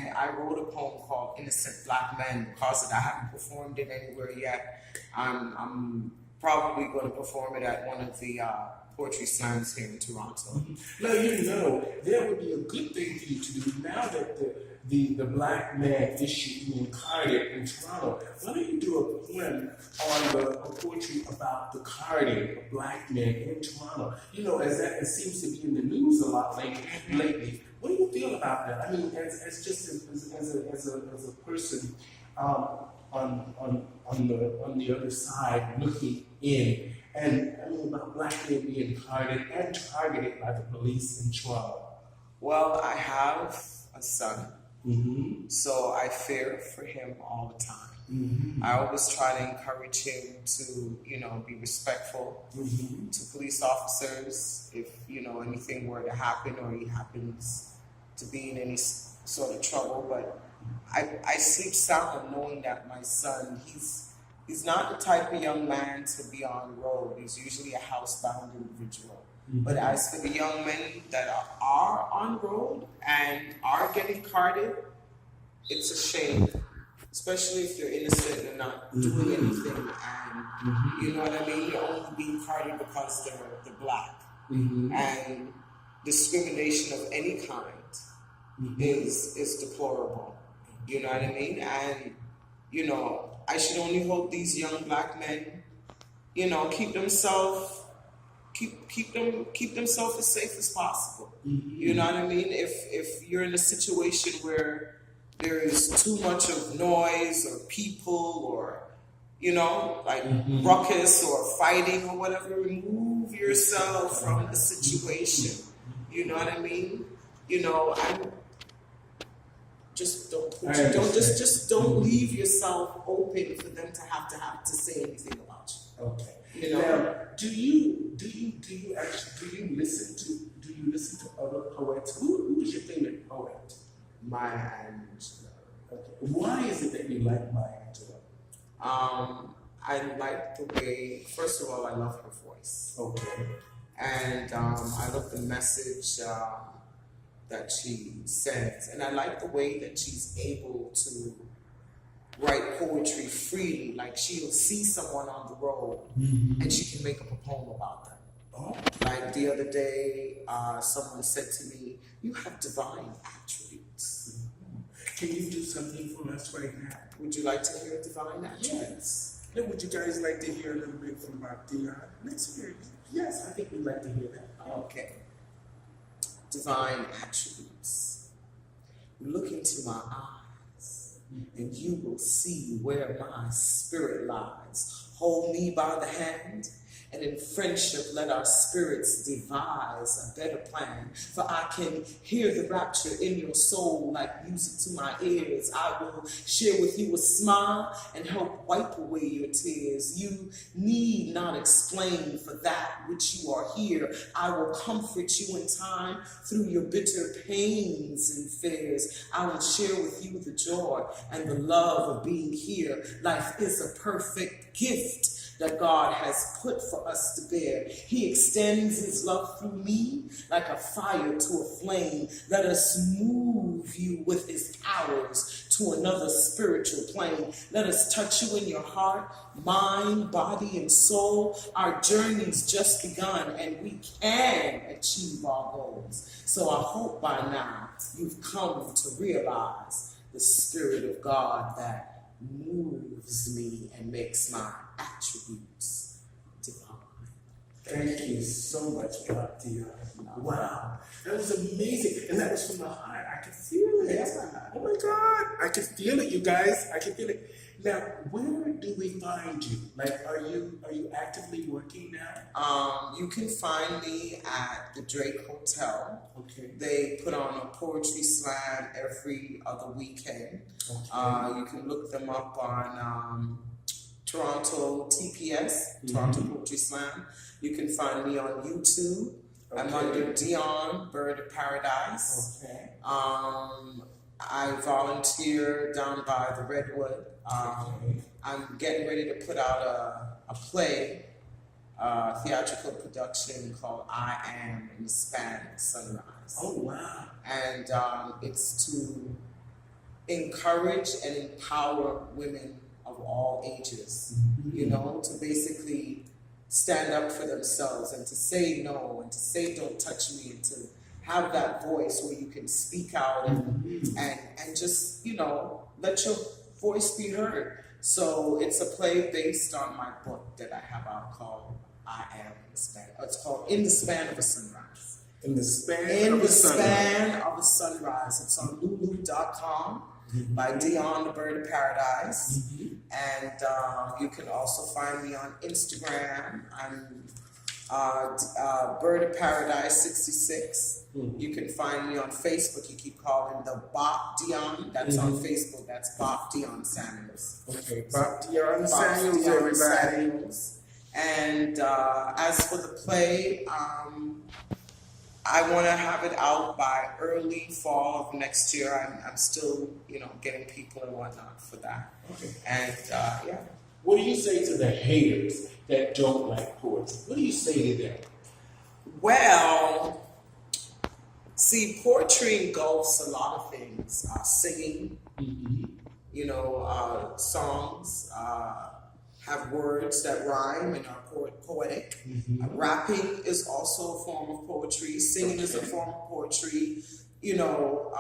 and I wrote a poem called Innocent Black Men. Because I haven't performed it anywhere yet, I'm probably going to perform it at one of the poetry slams here in Toronto. Now, there would be a good thing for you to do now that the Black Man issue being carded in Toronto. Why don't you do a poem on a poetry about the carding of Black men in Toronto? As that seems to be in the news a lot lately. What do you feel about that? I mean, as a person on the other side looking in, and I mean about Black men being carded and targeted by the police in Toronto. Well, I have a son. Mm-hmm. So I fear for him all the time. Mm-hmm. I always try to encourage him to, be respectful mm-hmm. to police officers if, anything were to happen or he happens to be in any sort of trouble. But I sleep sound knowing that my son, he's not the type of young man to be on the road. He's usually a housebound individual. Mm-hmm. But as for the young men that are on the road and are getting carded, it's a shame, especially if they're innocent and not doing anything. And you know what I mean? They're only being carded because they're Black. Mm-hmm. And discrimination of any kind is deplorable. You know what I mean? And I should only hope these young Black men, keep themselves as safe as possible. Mm-hmm. You know what I mean? If you're in a situation where there is too much of noise or people or ruckus or fighting or whatever, remove yourself from the situation. You know what I mean? Just don't leave yourself open for them to have to say anything about you. Okay. Now, do you listen to other poets? Who is your favorite poet? Maya Angelou. Okay. Why is it that you like Maya Angelou? I like the way. First of all, I love her voice. Okay. And I love the message that she sends, and I like the way that she's able to write poetry freely. Like she'll see someone on the road and she can make up a poem about them. Oh. Like the other day, someone said to me, "You have divine attributes." Can you do something for us right now? Would you like to hear divine attributes? Yes. Then would you guys like to hear a little bit from Dionne? Let's hear it. Yes, I think we'd like to hear that. Okay. Divine attributes. Look into my eyes, and you will see where my spirit lies. Hold me by the hand, and in friendship let our spirits devise a better plan. For I can hear the rapture in your soul like music to my ears. I will share with you a smile and help wipe away your tears. You need not explain for that which you are here. I will comfort you in time through your bitter pains and fears. I will share with you the joy and the love of being here. Life is a perfect gift that God has put for us to bear. He extends his love through me like a fire to a flame. Let us move you with his powers to another spiritual plane. Let us touch you in your heart, mind, body, and soul. Our journey's just begun and we can achieve our goals. So I hope by now you've come to realize the Spirit of God that moves me and makes my attributes divine. Thank you so much, Dionne. Wow, that was amazing, and that was from the heart. I could feel it. Yeah. Oh my God, I can feel it, you guys. I can feel it. Now, where do we find you? Like, are you actively working now? You can find me at the Drake Hotel. Okay. They put on a poetry slam every other weekend. Okay. You can look them up on Toronto TPS, Toronto Poetry Slam. You can find me on YouTube. Okay. I'm under Dionne, Bird of Paradise. Okay. I volunteer down by the Redwood. Okay. I'm getting ready to put out a play, theatrical production called I Am in the Span Sunrise. Oh, wow. And it's to encourage and empower women of all ages, you know, to basically stand up for themselves and to say no and to say don't touch me and to have that voice where you can speak out and just, you know, let your voice be heard. So it's a play based on my book that I have out called I Am in the Span. It's called In the Span of a Sunrise. In the Span In of the a Sunrise. Span of a Sunrise. It's on lulu.com by Dionne, the Bird of Paradise. And you can also find me on Instagram. I'm Bird of Paradise 66. You can find me on Facebook. You keep calling the Bop Dionne. That's on Facebook. That's Bop Dionne Samuels. Okay, Bop Dionne Samuels, everybody. Samuels. And as for the play, I want to have it out by early fall of next year. I'm still, you know, getting people and whatnot for that. Okay. And yeah. What do you say to the haters that don't like poetry? What do you say to them? Well, see, poetry engulfs a lot of things. Singing, you know, songs have words that rhyme and are poetic. Rapping is also a form of poetry. Singing is a form of poetry. You know,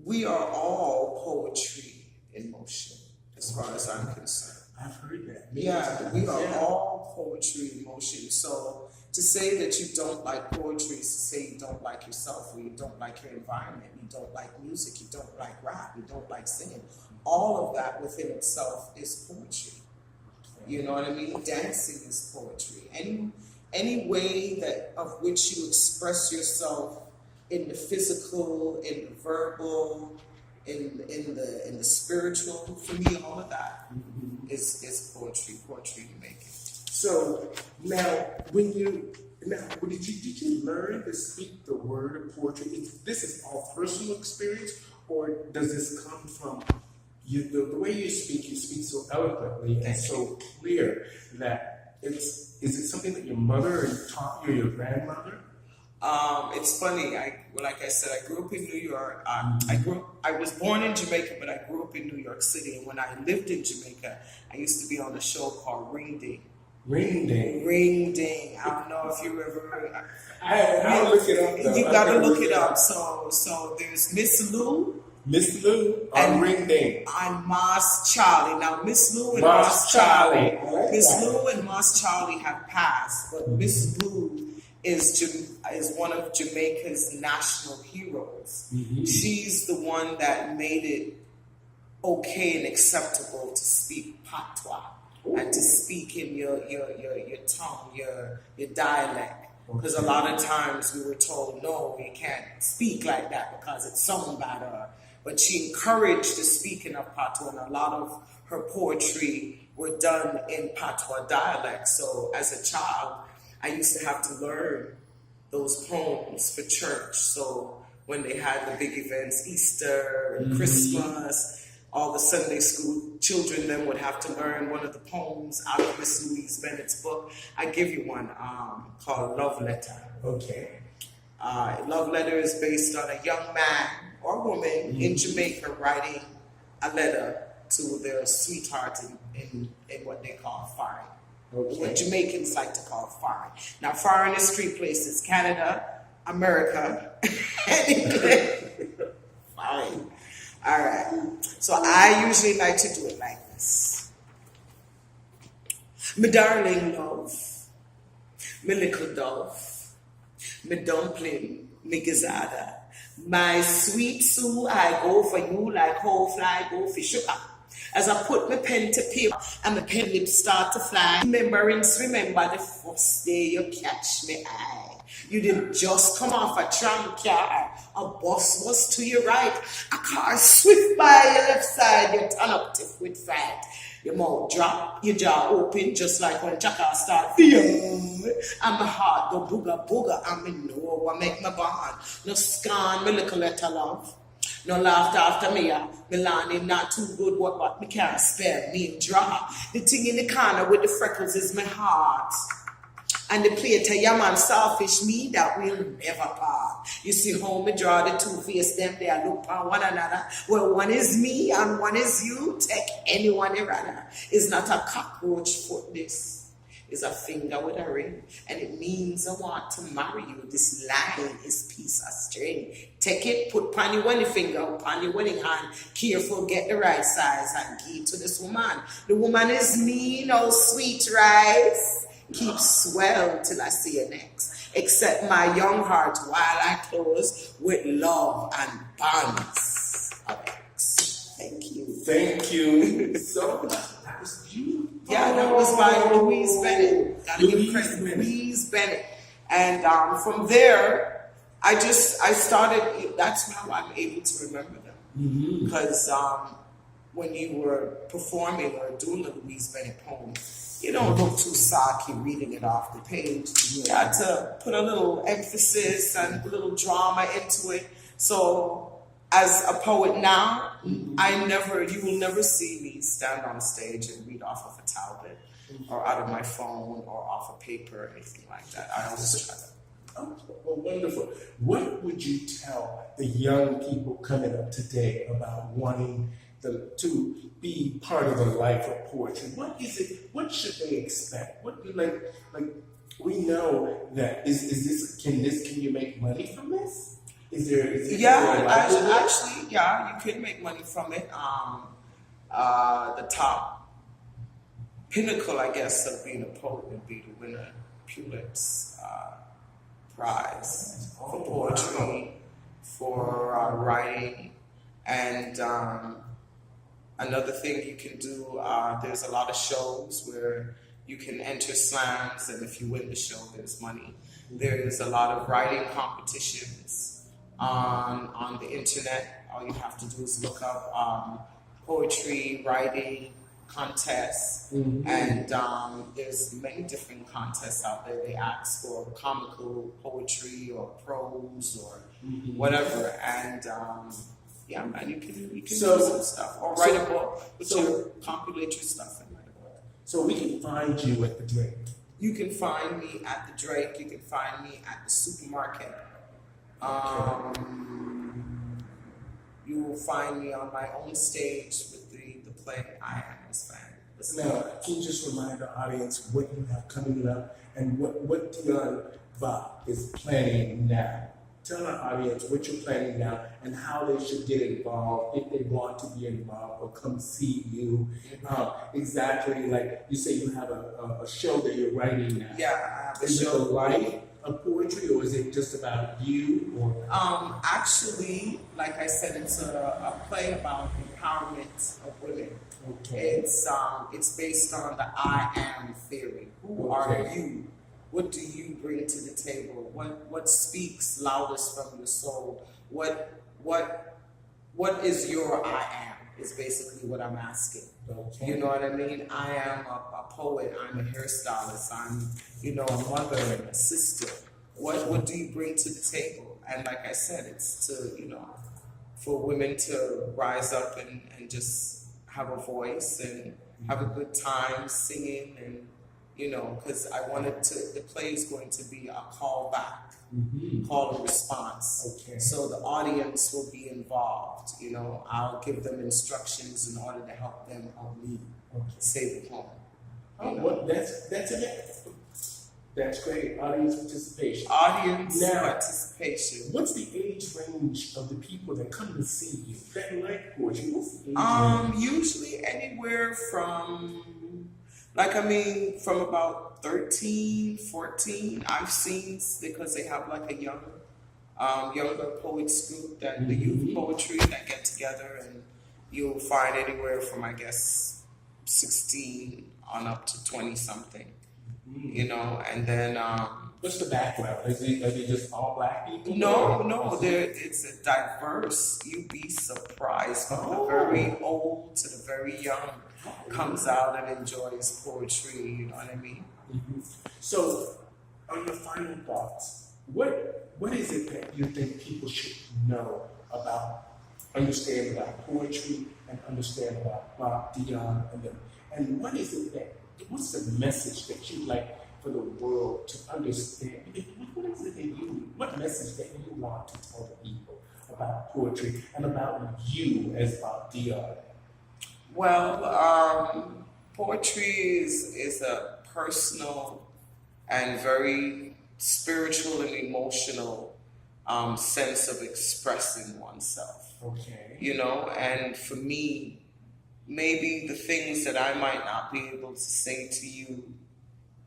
we are all poetry in motion, as far as I'm concerned. I've heard that. Yeah, we are all poetry in motion. So to say that you don't like poetry is to say you don't like yourself, or you don't like your environment, you don't like music, you don't like rap, you don't like singing. All of that within itself is poetry. You know what I mean? Dancing is poetry. Any way that of which you express yourself in the physical, in the verbal, in the spiritual, for me, all of that is poetry. Poetry you make it. So now, did you learn to speak the word of poetry? This is all personal experience, or does this come from you? The way you speak so eloquently and so clear that is it something that your mother taught you, or your grandmother? It's funny. Like I said, I grew up in New York. I was born in Jamaica, but I grew up in New York City. And when I lived in Jamaica, I used to be on a show called Ring Ding. Ring Ding. Ring Ding. I don't know if you ever. I'll look it up. Though. You got to look it up. So there's Miss Lou. Miss Lou on Ring Ding. I'm Mas Charlie. Now Miss Lou and Mas Charlie. Miss Lou and Mas Charlie have passed, but Miss Lou is one of Jamaica's national heroes. She's the one that made it okay and acceptable to speak patois and to speak in your tongue, your dialect. Because a lot of times we were told, no, you can't speak like that because it sounds better. But she encouraged the speaking of patois, and a lot of her poetry were done in patois dialect. So as a child, I used to have to learn those poems for church. So when they had the big events, Easter and Christmas, all the Sunday school children then would have to learn one of the poems out of Miss Louise Bennett's book. I give you one called Love Letter. Okay. Love Letter is based on a young man or woman in Jamaica writing a letter to their sweetheart in what they call foreign. Okay. What Jamaicans like to call foreign. Now, foreign is three places: Canada, America, and England. Fine. All right. So I usually like to do it like this. My darling love, my little dove, my dumpling, my gazada, my sweet Sue, I go for you like whole fly go for sugar. As I put my pen to paper and my pen lips start to fly. Remember the first day you catch me eye. You didn't just come off a tram car. A bus was to your right. A car swift by your left side. You turn up tiff with fright. Your mouth drop, your jaw open, just like when Chaka start. And my heart go booga booga. And me know what make my bond. No scan, me little letter love. No laughter after me, me landing not too good, what me can't spare, me draw. The thing in the corner with the freckles is my heart. And the plate of yam and saltfish me that will never part. You see how me draw the two face them, they look upon one another. Well, one is me and one is you. Take anyone you rather. It's not a cockroach foot this. It's a finger with a ring. And it means I want to marry you. This line is piece of string. Take it, put upon your wedding finger, upon your wedding hand. Careful, get the right size and give it to this woman. The woman is me, no sweet rice. Keep swell till I see you next. Accept my young heart while I close with love and bonds of X. Thank you. Thank you so much. That was beautiful. Yeah, that was by Louise Bennett. Gotta give credit, Louise Bennett. And from there, I started, that's how I'm able to remember them. Because when you were performing or doing a Louise Bennett poem, you don't look too socky reading it off the page. You got to put a little emphasis and a little drama into it. So as a poet now, you will never see me stand on stage and read off of a tablet or out of my phone or off of paper or anything like that. I always try that. Oh, well, wonderful. What would you tell the young people coming up today about wanting to be part of the life of poetry? What is it? What should they expect? What like we know that can you make money from this? Is there actually, you can make money from it. The top pinnacle, I guess, of being a poet would be to win a Pulitzer Prize for poetry, for writing, and another thing you can do. There's a lot of shows where you can enter slams, and if you win the show, there's money. There's a lot of writing competitions on the internet. All you have to do is look up poetry, writing contests, and there's many different contests out there. They ask for comical poetry or prose or whatever, and yeah, man, you can do some stuff or write a book, compilate your stuff and write a book. So we can find you at the Drake. You can find me at the Drake. You can find me at the supermarket. You will find me on my own stage with the play I Am His Fan. Now, can you just remind the audience what you have coming up and what Dionne is planning now? Tell our audience what you're planning now and how they should get involved if they want to be involved or come see you. Exactly, like you say, you have a show that you're writing now. Yeah, I have a Is show. it the life of poetry, or is it just about you? Or actually, like I said, it's a play about empowerment of women. Okay. It's based on the I am theory. Who are you? What do you bring to the table? What speaks loudest from your soul? What is your I am? Is basically what I'm asking. Okay. You know what I mean? I am a poet. I'm a hairstylist. I'm a mother and a sister. What do you bring to the table? And like I said, it's to for women to rise up and just have a voice and have a good time singing and. Because I wanted the play is going to be a call back, call and response. Okay. So the audience will be involved. I'll give them instructions in order to help them help me say the poem. Well, that's it. That's great. Audience participation. Participation. What's the age range of the people that come to see you that like poetry? What's the age range? Usually anywhere from. From about 13, 14, I've seen, because they have like a younger poets group, that the youth poetry that get together, and you'll find anywhere from, I guess, 16 on up to 20 something, and then. What's the background? Are they just all black people? No, it's a diverse. You'd be surprised from the very old to the very young. Comes out and enjoys poetry, you know what I mean? So, on your final thoughts, what is it that you think people should know understand about poetry and understand about Dionne and what's the message that you'd like for the world to understand? What is it that what message that you want to tell the people about poetry and about you as Dionne? Well, poetry is a personal and very spiritual and emotional sense of expressing oneself. Okay. You know, and for me, maybe the things that I might not be able to say to you,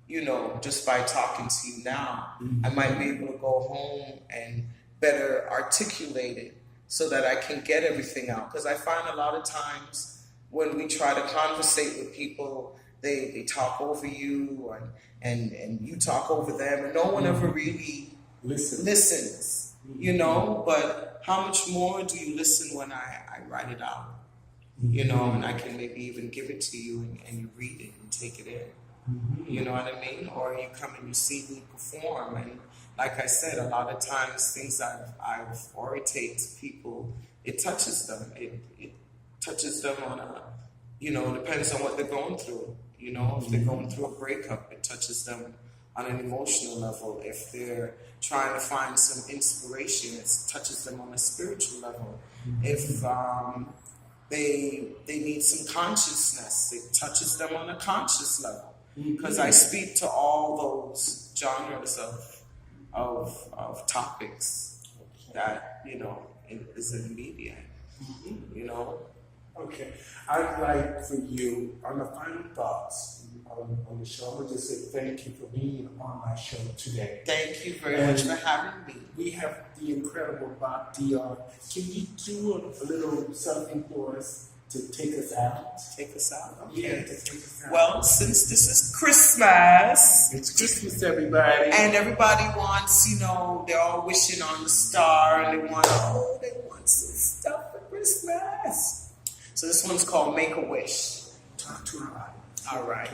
you know, just by talking to you now, I might be able to go home and better articulate it so that I can get everything out. Because I find a lot of times when we try to conversate with people, they talk over you and you talk over them, and no one ever really listens, you know. But how much more do you listen when I write it out? You know, and I can maybe even give it to you and you read it and take it in. You know what I mean? Or you come and you see me perform, and like I said, a lot of times things I've orated to people, it touches them. It touches them on a, you know, depends on what they're going through. You know, if they're going through a breakup, it touches them on an emotional level. If they're trying to find some inspiration, it touches them on a spiritual level. If they need some consciousness, it touches them on a conscious level. Because I speak to all those genres of topics that, you know, is in media. You know. Okay, I'd like for you, on the final thoughts on the show, I'm going to just say thank you for being on my show today. Thank you very much for having me. We have the incredible Dionne. Can you do a little something for us to take us out? Take us out? Okay. Yeah, to take us out. Well, since this is Christmas. It's Christmas, everybody. And everybody wants, you know, they're all wishing on the star, and they want some stuff for Christmas. So this one's called Make a Wish. Talk to our audience. All right.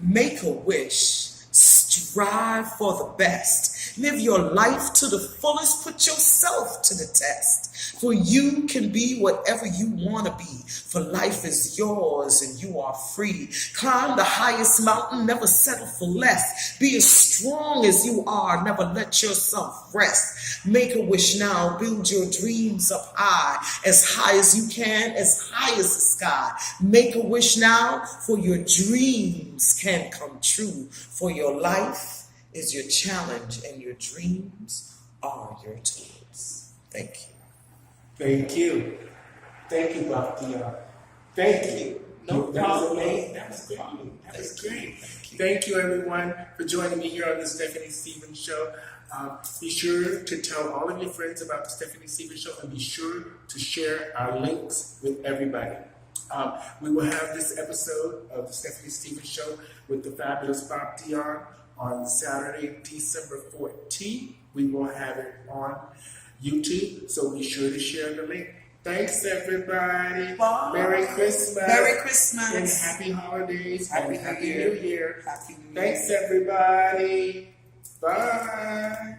Make a wish. Strive for the best. Live your life to the fullest. Put yourself to the test. For you can be whatever you want to be. For life is yours and you are free. Climb the highest mountain. Never settle for less. Be as strong as you are. Never let yourself rest. Make a wish now. Build your dreams up high as you can, as high as the sky. Make a wish now, for your dreams can come true. For your life is your challenge and your dreams are your tools. Thank you. Thank you. Thank you, Dionne. Thank you. No problem. That was great. That was great. Thank you, everyone, for joining me here on the Stephanie Stevens Show. Be sure to tell all of your friends about the Stephanie Stevens Show, and be sure to share our links with everybody. We will have this episode of the Stephanie Stevens Show with the fabulous Dionne on Saturday, December 14th. We will have it on YouTube, so be sure to share the link. Thanks, everybody. Bye. Merry Christmas. Merry Christmas. And happy holidays. Happy and New Happy Year. New Year. Happy New Year. Thanks, everybody. Bye.